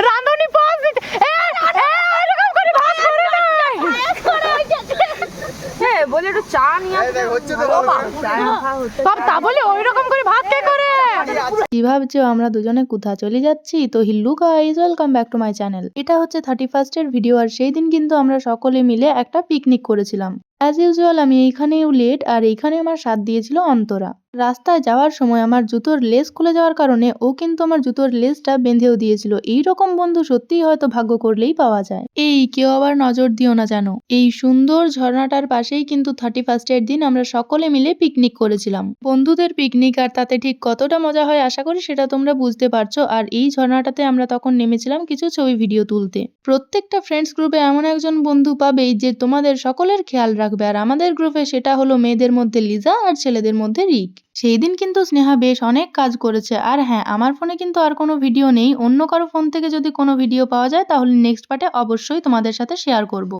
রাঁধুনি পজ দিতে এরকম করে ভাত করে নাই। হ্যাঁ বলে একটু চা নিয়ে সব তা বলে ওই রকম করে ভাত কে করে? কি ভাবছো আমরা দুজনে কোথা চলে যাচ্ছি? তো hello guys, welcome back to my channel. এটা হচ্ছে 31st এর ভিডিও, আর সেই দিন কিন্তু আমরা সকলে মিলে একটা পিকনিক করেছিলাম। অ্যাজ ইউজুয়াল আমি এইখানেও লেট, আর এইখানে আমার সাথ দিয়েছিল অন্তরা। রাস্তায় যাওয়ার সময় আমার জুতোর লেস খুলে যাওয়ার কারণে ও কিন্তু আমার জুতোর লেসটা বেঁধেও দিয়েছিল। এইরকম বন্ধু সত্যিই হয়তো ভাগ্য করলেই পাওয়া যায়। এই কেউ আবার নজর দিও না জানো। এই সুন্দর ঝর্ণাটার পাশেই কিন্তু 31st এর দিন আমরা সকলে মিলে পিকনিক করেছিলাম। বন্ধুদের পিকনিক, আর তাতে ঠিক কতটা মজা হয় আশা করি সেটা তোমরা বুঝতে পারছো। আর এই ঝর্ণাটাতে আমরা তখন নেমেছিলাম কিছু ছবি ভিডিও তুলতে। প্রত্যেকটা ফ্রেন্ডস গ্রুপে এমন একজন বন্ধু পাবেই যে তোমাদের সকলের খেয়াল রাখবে, আর আমাদের গ্রুপে সেটা হলো মেয়েদের মধ্যে লিজা আর ছেলেদের মধ্যে রিক। সেই দিন কিন্তু স্নেহা বেশ অনেক কাজ করেছে। আর হ্যাঁ, আমার ফোনে কিন্তু আর কোনো ভিডিও নেই। অন্য কারো ফোন থেকে যদি কোনো ভিডিও পাওয়া যায় তাহলে নেক্সট পার্টে অবশ্যই তোমাদের সাথে শেয়ার করব।